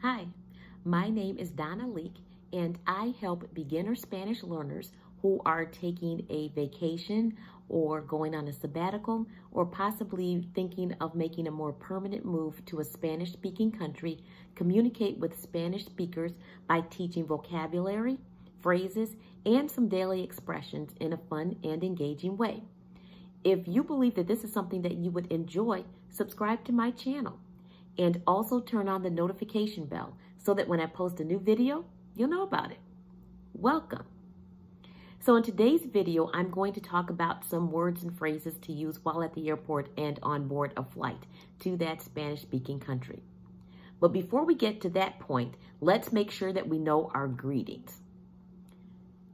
Hi, my name is Donna Leak, and I help beginner Spanish learners who are taking a vacation or going on a sabbatical or possibly thinking of making a more permanent move to a Spanish-speaking country communicate with Spanish speakers by teaching vocabulary, phrases, and some daily expressions in a fun and engaging way. If you believe that this is something that you would enjoy, subscribe to my channel. And also turn on the notification bell so that when I post a new video, you'll know about it. Welcome. So in today's video, I'm going to talk about some words and phrases to use while at the airport and on board a flight to that Spanish-speaking country. But before we get to that point, let's make sure that we know our greetings.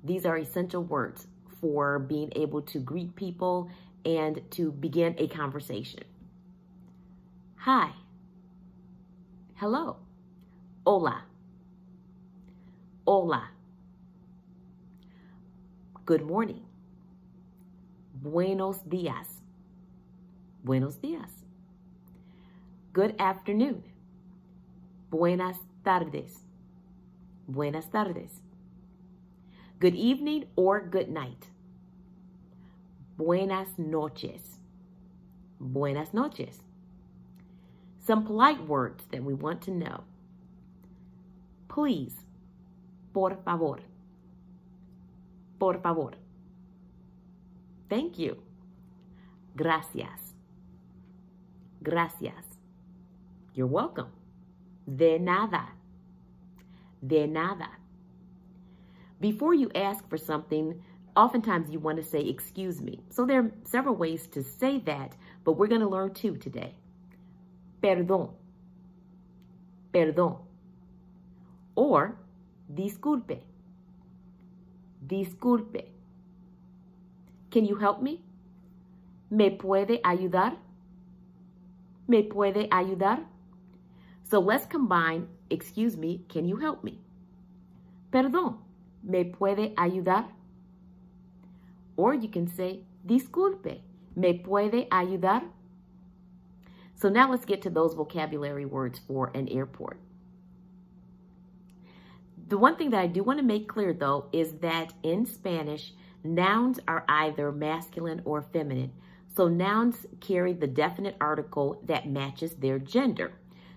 These are essential words for being able to greet people and to begin a conversation. Hi. Hello. Hola. Hola. Good morning. Buenos días. Buenos días. Good afternoon. Buenas tardes. Buenas tardes. Good evening or good night. Buenas noches. Buenas noches. Some polite words that we want to know. Please. Por favor. Por favor. Thank you. Gracias. Gracias. You're welcome. De nada. De nada. Before you ask for something, oftentimes you want to say, excuse me. So there are several ways to say that, but we're going to learn two today. Perdón, perdón, or disculpe, disculpe. Can you help me? ¿Me puede ayudar? ¿Me puede ayudar? So let's combine, excuse me, can you help me? Perdón, ¿me puede ayudar? Or you can say, disculpe, ¿me puede ayudar? So now let's get to those vocabulary words for an airport. The one thing that I do want to make clear, though, is that in Spanish, nouns are either masculine or feminine. So nouns carry the definite article that matches their gender.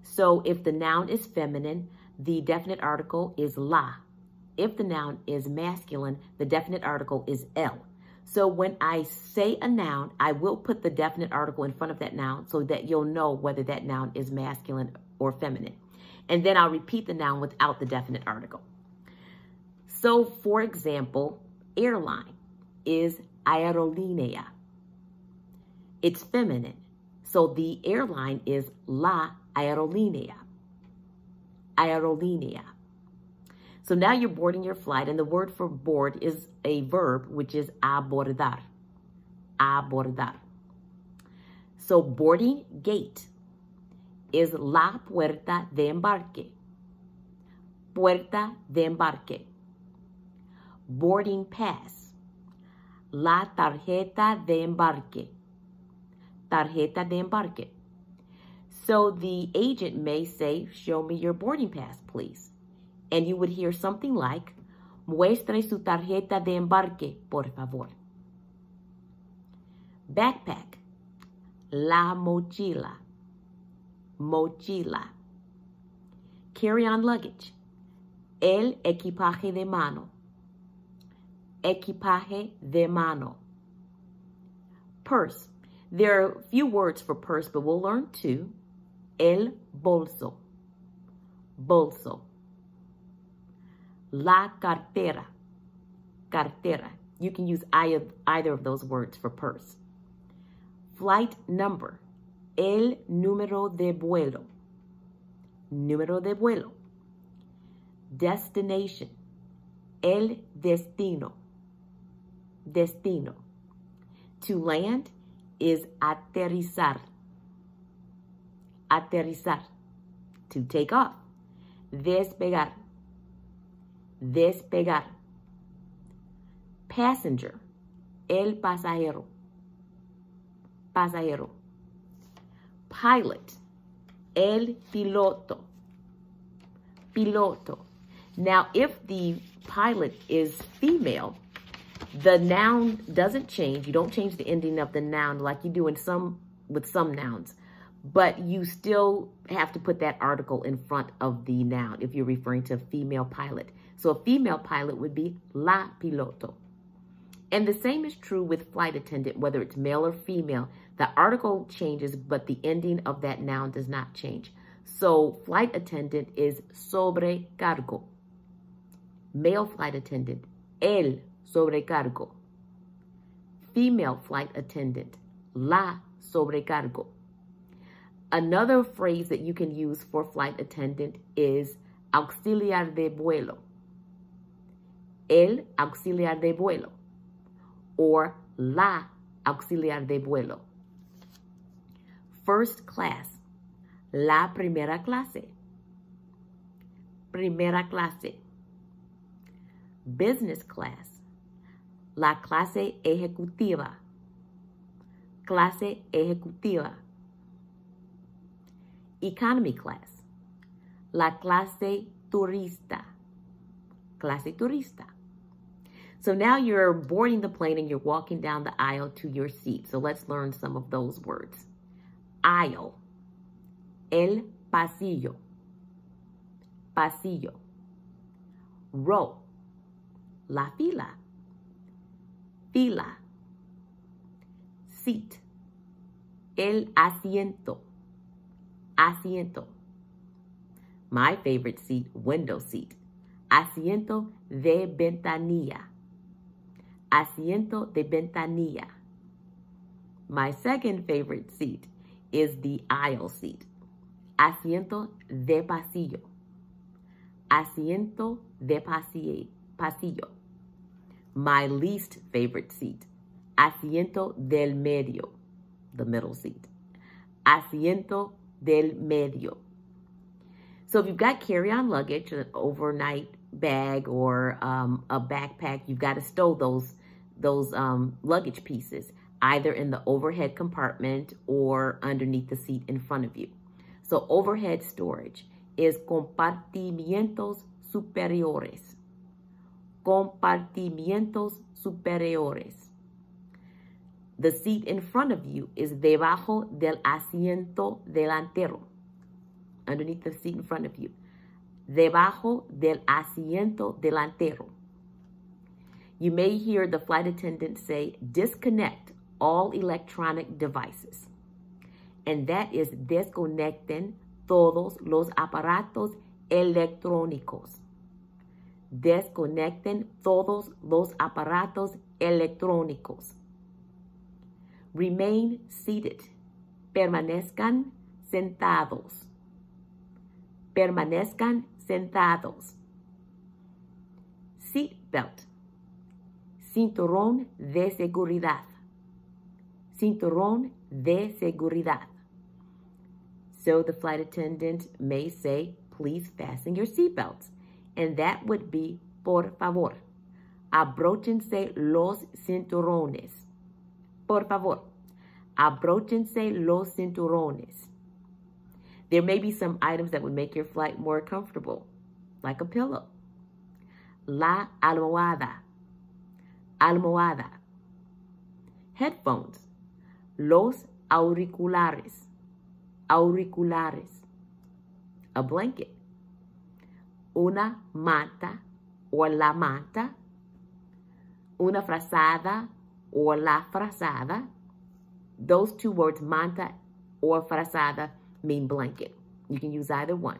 So if the noun is feminine, the definite article is la. If the noun is masculine, the definite article is el. So when I say a noun, I will put the definite article in front of that noun so that you'll know whether that noun is masculine or feminine. And then I'll repeat the noun without the definite article. So for example, airline is aerolínea. It's feminine. So the airline is la aerolínea. Aerolínea. So now you're boarding your flight, and the word for board is a verb, which is abordar. Abordar. So boarding gate is la puerta de embarque. Puerta de embarque. Boarding pass. La tarjeta de embarque. Tarjeta de embarque. So the agent may say, show me your boarding pass, please. And you would hear something like, muestre su tarjeta de embarque, por favor. Backpack. La mochila. Mochila. Carry-on luggage. El equipaje de mano. Equipaje de mano. Purse. There are a few words for purse, but we'll learn two. El bolso. Bolso. La cartera. Cartera. You can use either of those words for purse. Flight number. El número de vuelo. Número de vuelo. Destination. El destino. Destino. To land is aterrizar. Aterrizar. To take off. Despegar. Despegar. Passenger. El pasajero. Pasajero. Pilot. El piloto. piloto. Now, if the pilot is female, the noun doesn't change. You don't change the ending of the noun like you do with some nouns, but you still have to put that article in front of the noun if you're referring to a female pilot. So a female pilot would be la piloto. And the same is true with flight attendant, whether it's male or female. The article changes, but the ending of that noun does not change. So flight attendant is sobrecargo. Male flight attendant, el sobrecargo. Female flight attendant, la sobrecargo. Another phrase that you can use for flight attendant is auxiliar de vuelo. El auxiliar de vuelo. Or la auxiliar de vuelo. First class, la primera clase. Primera clase. Business class, la clase ejecutiva. Clase ejecutiva. Economy class, la clase turista. Clase turista. So now you're boarding the plane and you're walking down the aisle to your seat. So let's learn some of those words. Aisle, el pasillo, pasillo. Row, la fila, fila. Seat, el asiento, asiento. My favorite seat, window seat. Asiento de ventanilla. Asiento de ventanilla. My second favorite seat is the aisle seat. Asiento de pasillo. Asiento de pasillo. My least favorite seat. Asiento del medio. The middle seat. Asiento del medio. So if you've got carry-on luggage, an overnight bag or a backpack, you've got to stow those luggage pieces either in the overhead compartment or underneath the seat in front of you. So overhead storage is compartimientos superiores. Compartimientos superiores. The seat in front of you is debajo del asiento delantero. Underneath the seat in front of you. Debajo del asiento delantero. You may hear the flight attendant say, disconnect all electronic devices. And that is desconecten todos los aparatos electrónicos. Desconecten todos los aparatos electrónicos. Remain seated. Permanezcan sentados. Permanezcan sentados. Seat belt. Cinturón de seguridad. Cinturón de seguridad. So the flight attendant may say, please fasten your seatbelts. And that would be, por favor, abróchense los cinturones. Por favor, abróchense los cinturones. There may be some items that would make your flight more comfortable, like a pillow. La almohada. Almohada. Headphones. Los auriculares. Auriculares. A blanket. Una manta or la manta. Una frazada or la frazada. Those two words, manta or frazada, mean blanket. You can use either one.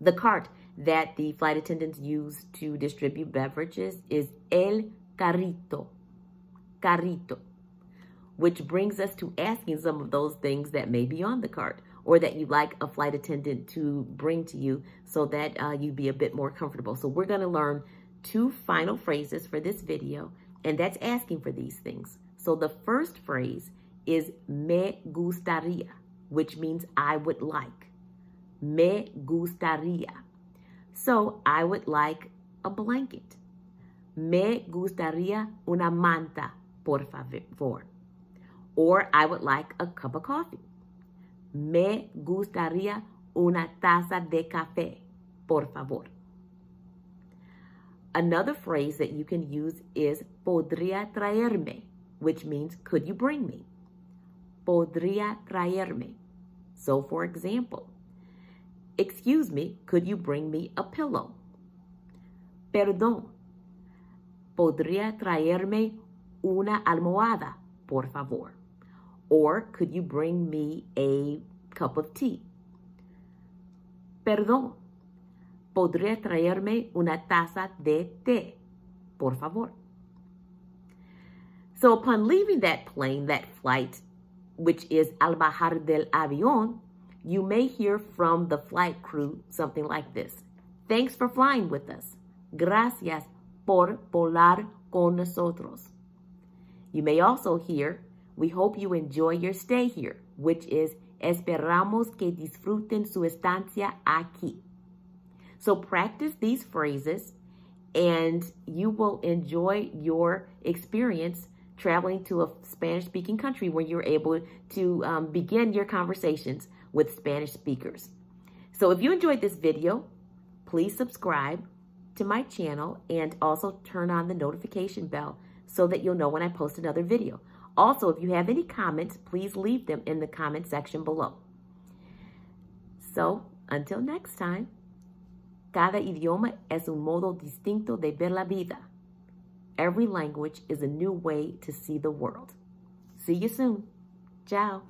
The cart that the flight attendants use to distribute beverages is el carrito. Carrito. Which brings us to asking some of those things that may be on the cart or that you'd like a flight attendant to bring to you so that you'd be a bit more comfortable. So we're going to learn two final phrases for this video, and that's asking for these things. So the first phrase is me gustaría, which means I would like. Me gustaría. So I would like a blanket. Me gustaría una manta, por favor. Or I would like a cup of coffee. Me gustaría una taza de café. por favor. Another phrase that you can use is podría traerme, which means could you bring me? Podría traerme. So for example, excuse me, could you bring me a pillow? Perdón, podría traerme una almohada, por favor. Or could you bring me a cup of tea? Perdón, podría traerme una taza de té, por favor. So upon leaving that plane, that flight, which is al bajar del avión, you may hear from the flight crew something like this. Thanks for flying with us. Gracias por volar con nosotros. You may also hear, we hope you enjoy your stay here, which is esperamos que disfruten su estancia aquí. So practice these phrases and you will enjoy your experience traveling to a Spanish-speaking country where you're able to begin your conversations with Spanish speakers. So if you enjoyed this video, please subscribe to my channel and also turn on the notification bell so that you'll know when I post another video. Also, if you have any comments, please leave them in the comment section below. So, until next time, cada idioma es un modo distinto de ver la vida. Every language is a new way to see the world. See you soon. Ciao.